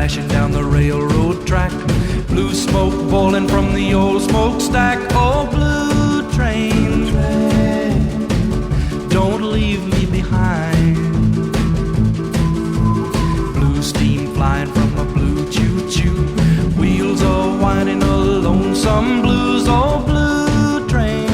flashing down the railroad track. Blue smoke boiling from the old smokestack. Oh, blue train, don't leave me behind. Blue steam flying from a blue choo-choo. Wheels are whining a lonesome blues. Oh, blue train,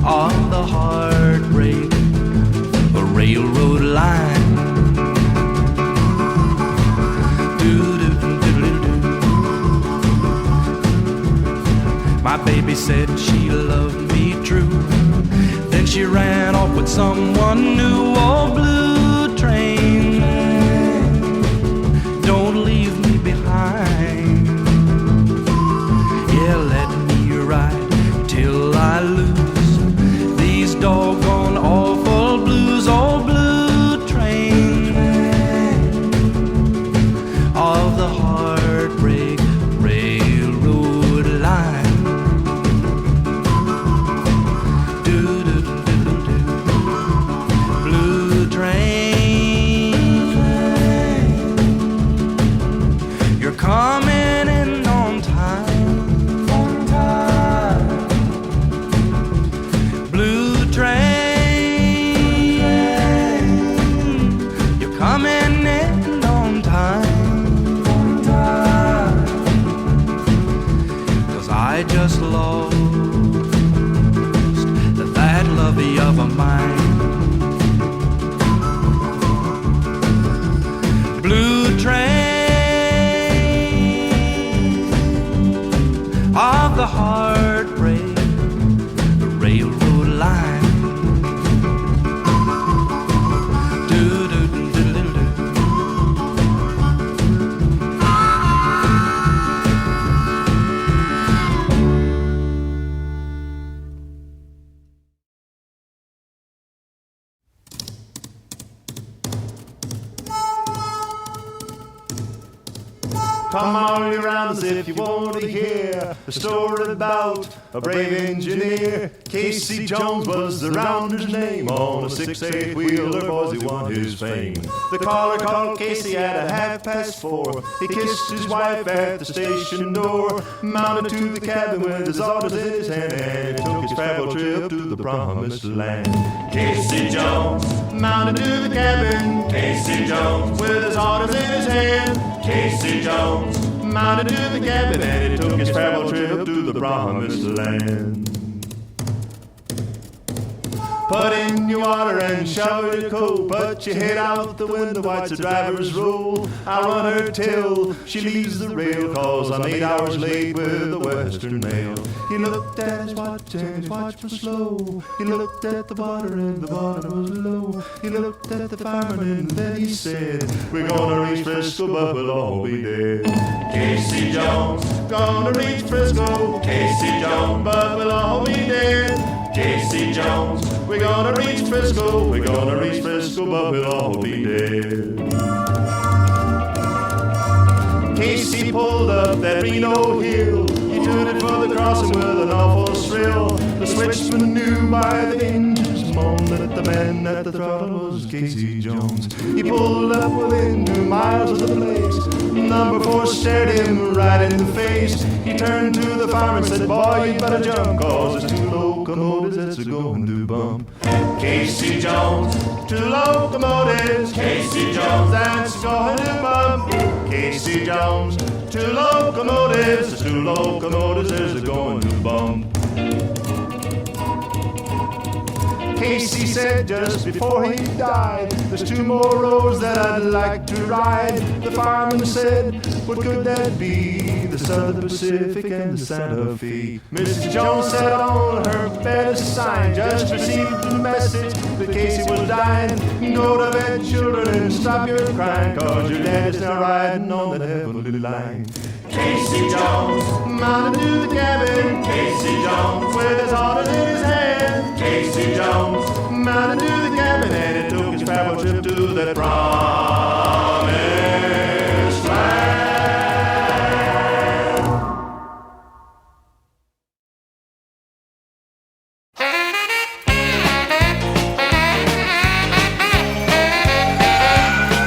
on the heartbreak, a railroad line. My baby said she loved me true, then she ran off with someone new. Oh, blue train, don't leave me behind. Yeah, let me ride till I lose these doggone awful blues. Oh, blue train of the heartbreak railroad line. Blue train, you're coming in on time, on time. Blue train, you're coming in on time, on time. 'Cause I just lost that lovey of a mine. Blue train of the heartbreak, the railroad line. Come all around as if you want to hear a story about a brave engineer. Casey Jones was the rounder's name. On a 6-8 wheeler, boys, he won his fame. The caller called Casey at 4:30. He kissed his wife at the station door, mounted to the cabin with his orders in his hand, and took his travel trip to the promised land. Casey Jones mounted to the cabin. Casey Jones with his orders in his hand. Casey Jones mounted to the cabin, and he took his travel trip to the promised land. Put in your water and shower your coat. Put your head out the window, watch the driver's roll. I'll run her till she leaves the rail, 'cause I'm 8 hours late with the Western Mail. He looked at his watch and his watch was slow. He looked at the water and the water was low. He looked at the fireman and then he said, we're gonna reach Frisco, but we'll all be dead. Casey Jones, gonna reach Frisco. Casey Jones, but we'll all be dead. Casey Jones, we're gonna reach Frisco, we're gonna reach Frisco, but we'll all be dead. Casey pulled up that Reno hill. He tooted for the crossing with an awful thrill. The switchman knew by the engine's moan that the man at the throttle was Casey Jones. He pulled up within 2 miles of the place. Number 4 stared him right in the face. He turned to the fireman and said, boy, you better jump, 'cause there's 2 locomotives that's going to bump. Casey Jones, 2 locomotives. Casey Jones, that's going to bump. Casey Jones, 2 locomotives. There's 2 locomotives that's going to bump. Casey said just before he died, there's 2 more roads that I'd like to ride. The fireman said, what could that be? The Southern Pacific and the Santa Fe. Mrs. Jones sat on her bed of sign, just received the message that Casey was dying. Go to bed, children, and stop your crying, 'cause your dad is now riding on that heavenly line. Casey Jones mounted to the cabin. Casey Jones with his orders in his hand. Casey Jones mounted to the cabin, and it took his travel trip to that promised land.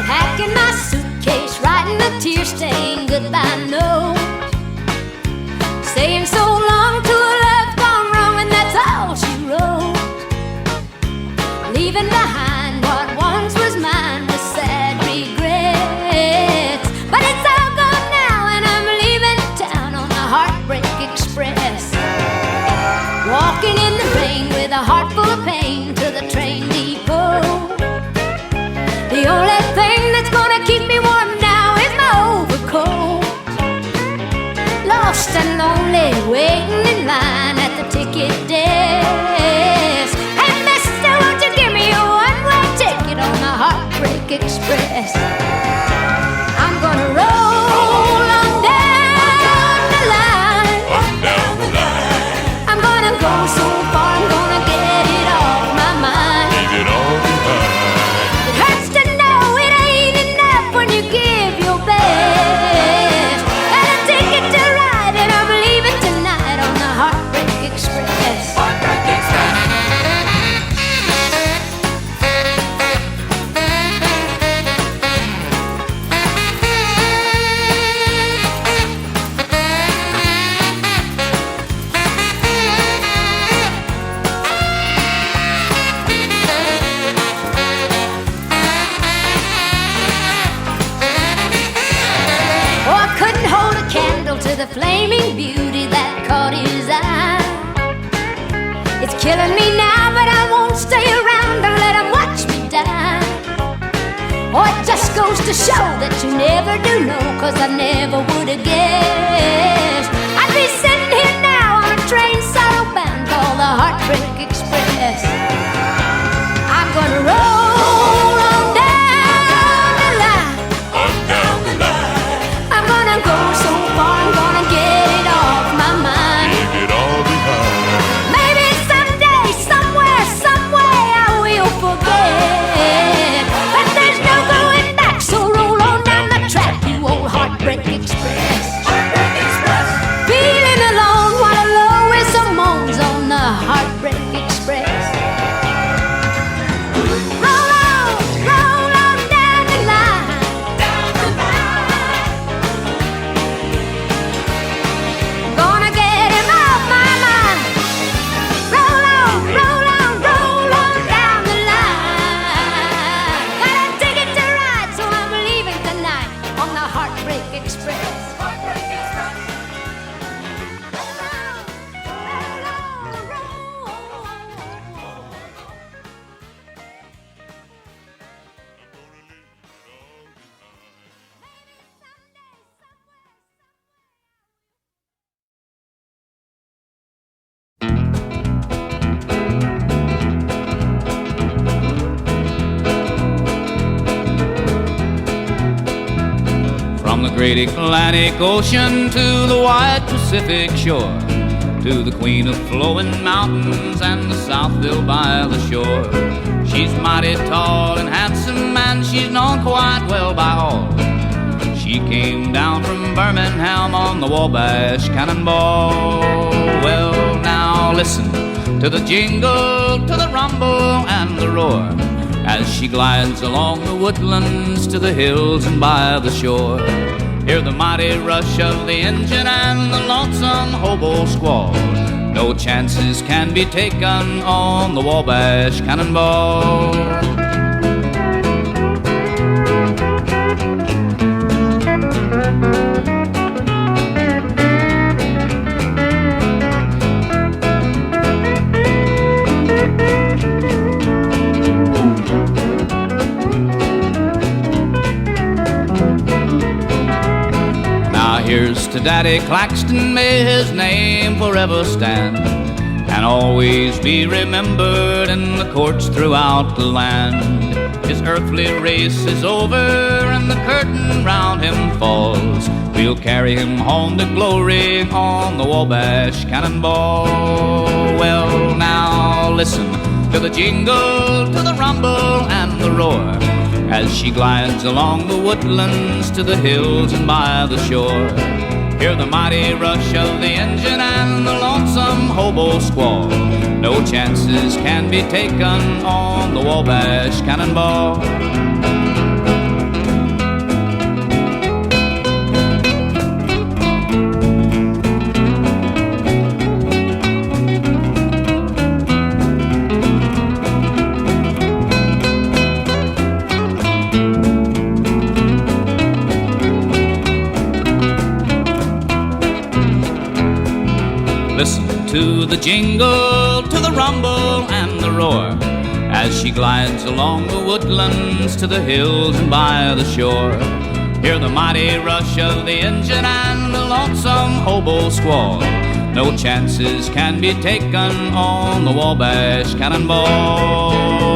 Packing my with a heart full of pain to the train depot. The only thing that's gonna keep me warm now is my overcoat. Lost and lonely, waiting in line at the ticket desk. Hey mister, won't you give me a one-way ticket on the Heartbreak Express? I'm gonna roll on down the line. On down the line. I'm gonna go so far, I'm gonna get it off my mind. Leave it all behind. It hurts to know it ain't enough when you give your best. Got a ticket to ride and I'm leaving tonight on the Heartbreak Express. Heartbreak Express. Oh, I couldn't hold a candle to the flaming beauty that caught his eye. It's killing me now, but I won't stay around and let him watch me die. Oh, it just goes to show that you never do know, 'cause I never would have guessed I'd be sitting here now on a train southbound called the Heartbreak Express. I'm gonna roll on down the line. On down the line. I'm gonna go so far, I'm gonna get it off my mind. Leave it all behind. Maybe someday, somewhere, some way I will forget. But there's no going back, so roll on down the track, you old Heartbreak Express. Heartbreak Express. Feeling alone while alone with some moans on the Heartbreak Express. Roll on down the line. Down the line. Gonna get him off my mind. Roll on down the line. Got a ticket to ride, so I'm leaving tonight on the Heartbreak Express. Heartbreak Express. From the great Atlantic Ocean to the wide Pacific shore, to the queen of flowing mountains and the Southville by the shore. She's mighty tall and handsome, and she's known quite well by all. She came down from Birmingham on the Wabash Cannonball. Well, now listen to the jingle, to the rumble and the roar, as she glides along the woodlands to the hills and by the shore. Hear the mighty rush of the engine and the lonesome hobo squall. No chances can be taken on the Wabash Cannonball. Here's to Daddy Claxton, may his name forever stand, and always be remembered in the courts throughout the land. His earthly race is over and the curtain round him falls. We'll carry him home to glory on the Wabash Cannonball. Well, now listen to the jingle, to the rumble and the roar, as she glides along the woodlands to the hills and by the shore. Hear the mighty rush of the engine and the lonesome hobo squall. No chances can be taken on the Wabash Cannonball. Listen to the jingle, to the rumble and the roar, as she glides along the woodlands to the hills and by the shore. Hear the mighty rush of the engine and the lonesome hobo squall. No chances can be taken on the Wabash Cannonball.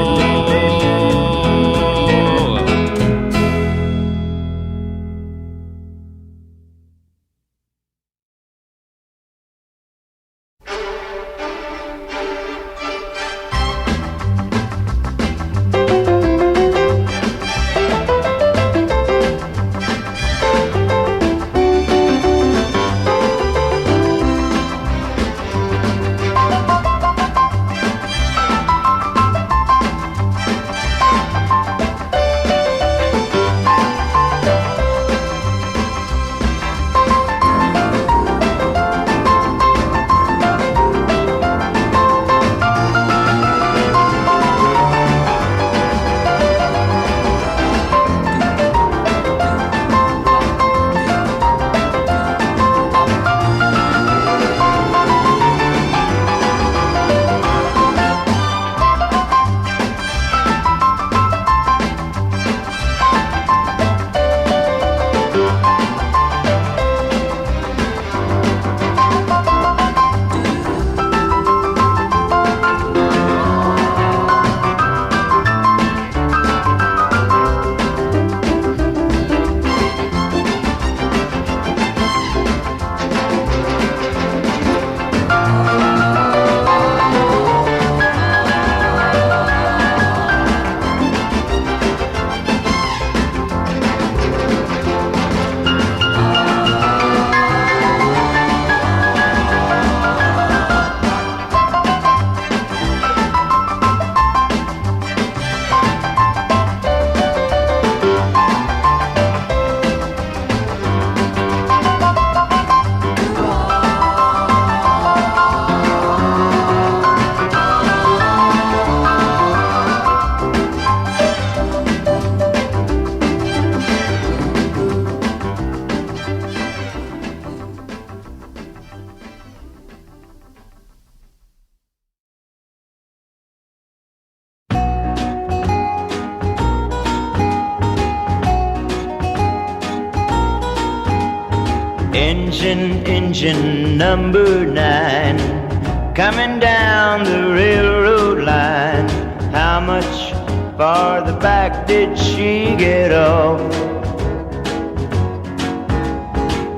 Engine number 9, coming down the railroad line. How much farther back did she get off?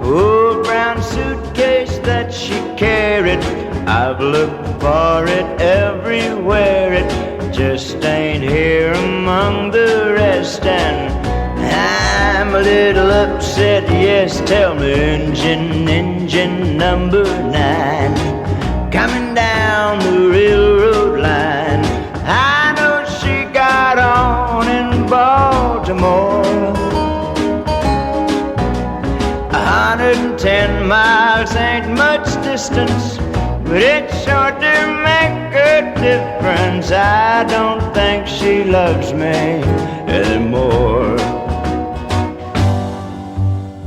Old brown suitcase that she carried, I've looked for it everywhere. It just ain't here among the rest, and I'm a little upset, yes, tell me. Engine number 9, coming down the railroad line. I know she got on in Baltimore. 110 miles ain't much distance, but it's sure to make a difference. I don't think she loves me anymore.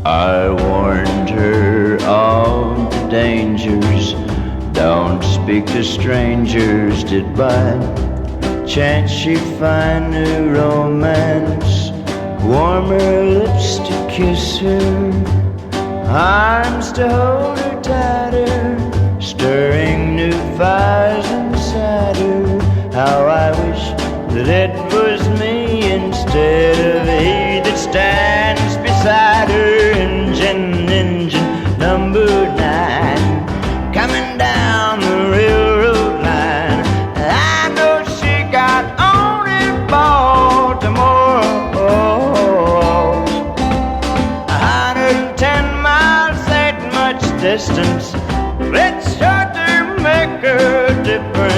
I warned her of the dangers. Don't speak to strangers. Did by chance she find new romance? Warmer lips to kiss her, arms to hold her tighter, stirring new fires inside her. How I wish that it was me instead of he that stands beside her. Engine number 9, coming down the railroad line. I know she got on in Baltimore. 110 miles ain't much distance, it's sure to make a difference.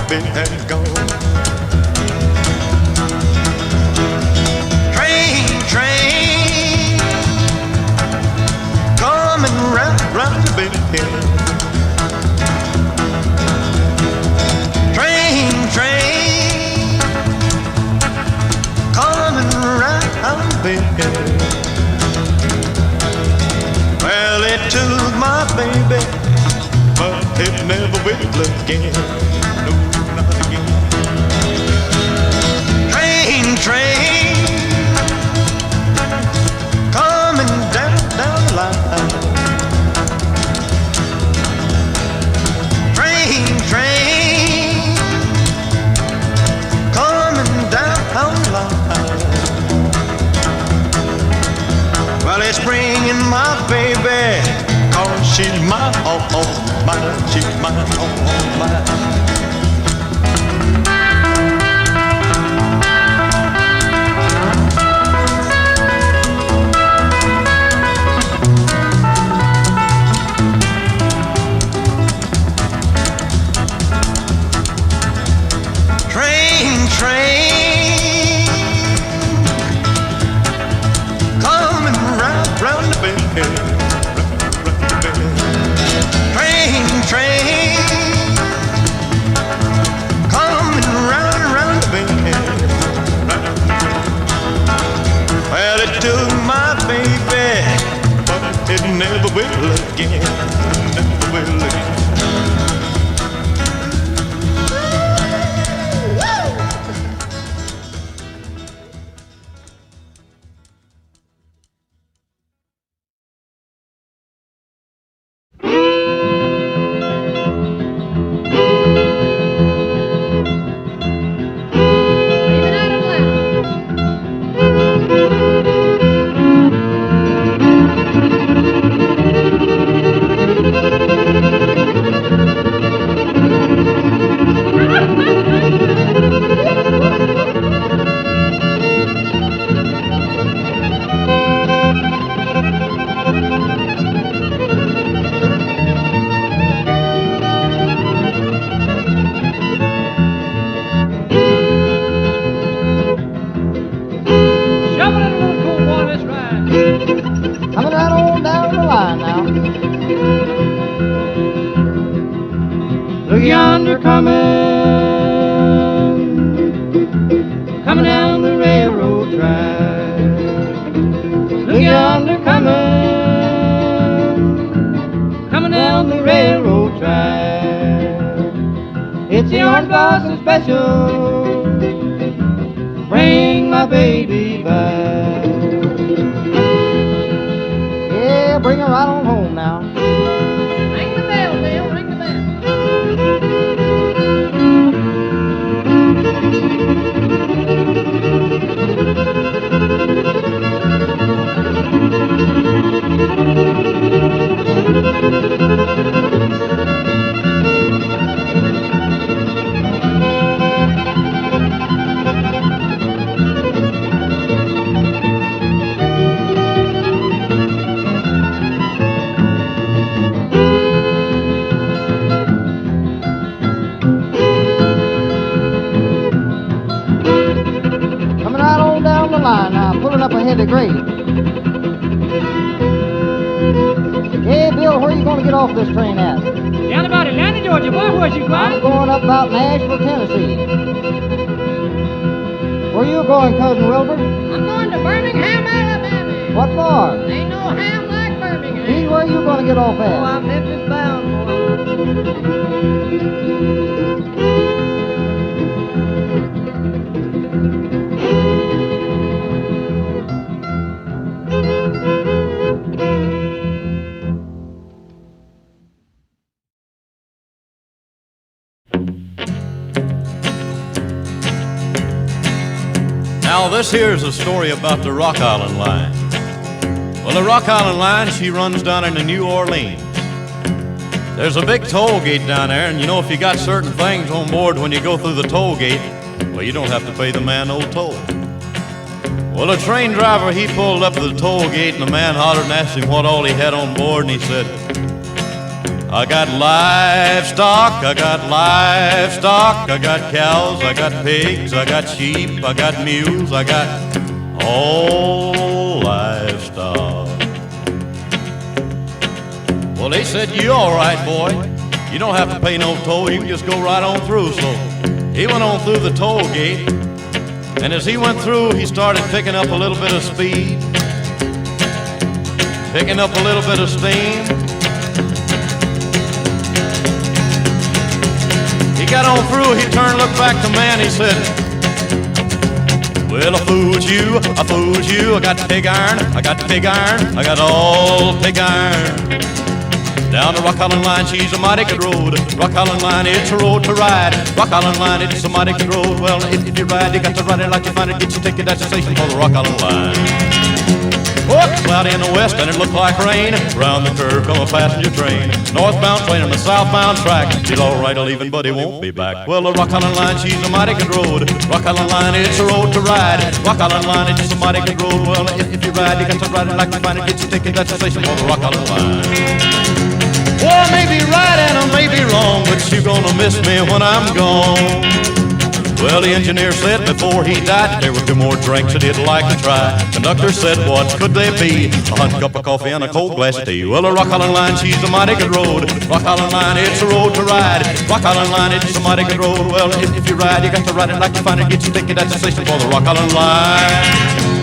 baby has gone. Train, coming round, round the bend. Train, coming round the bend. Well, it took my baby, but it never will again. No, not again. Train, coming down the line. Train, coming down the line. Well, it's bringing my baby, 'cause she's mine, oh, oh, mine, she's mine, oh, oh, mine. Train, coming round the bend. Train, coming round the bend. Well, it took my baby, but it never will again. Never will again. Coming right on down the line now. Look yonder coming down the railroad track. Look yonder coming down the railroad track. It's the orange blossom special, bring my baby back. Yeah, bring her right on home now. Ring the bell, Bill, ring the bell. Line now, pulling up a heavy grade. Hey, Bill, where you going to get off this train at? Down about Atlanta, Georgia. Boy, where's you going? I'm going up about Nashville, Tennessee. Where you going, Cousin Wilbur? I'm going to Birmingham, Alabama. What for? Ain't no ham like Birmingham. Gee, where you going to get off at? Oh, I'm Memphis bound, Now this here's a story about the Rock Island Line. Well, the Rock Island Line, she runs down into New Orleans. There's a big toll gate down there, and you know if you got certain things on board when you go through the toll gate, well, you don't have to pay the man no toll. Well, the train driver, he pulled up to the toll gate, and the man hollered and asked him what all he had on board, and he said, I got livestock, I got livestock, I got cows, I got pigs, I got sheep, I got mules, I got all livestock. Well, they said, you all right, boy. You don't have to pay no toll, you can just go right on through. So he went on through the toll gate, and as he went through, he started picking up a little bit of speed, picking up a little bit of steam. He got on through, he turned, looked back to man, he said, well, I fooled you, I got pig iron, I got pig iron, I got all pig iron. Down the Rock Island Line, she's a mighty good road. Rock Island Line, it's a road to ride. Rock Island Line, it's a mighty good road. Well, if you ride, you got to ride it like you find it. Get your ticket at the station for the Rock Island Line. Oh, it's cloudy in the west and it looked like rain. Round the curve come a passenger train. Northbound train on the southbound track. He's all right leaving, but he won't be back. Well, the Rock Island Line, she's a mighty good road. Rock Island Line, it's a road to ride. Rock Island Line, it's a mighty good road. Well, if you ride, you got to ride it like you find it. Get your ticket at the station for the Rock Island Line. Well, I may be right and I may be wrong, but you're gonna miss me when I'm gone. Well, the engineer said before he died there were 2 more drinks that he'd like to try. Conductor said, what could they be? A hot cup of coffee and a cold glass of tea. Well, the Rock Island Line, she's a mighty good road. Rock Island Line, it's a road to ride. Rock Island Line, it's a mighty good road. Well, if you ride, you got to ride it like you find it. Get your ticket at the station for the Rock Island Line.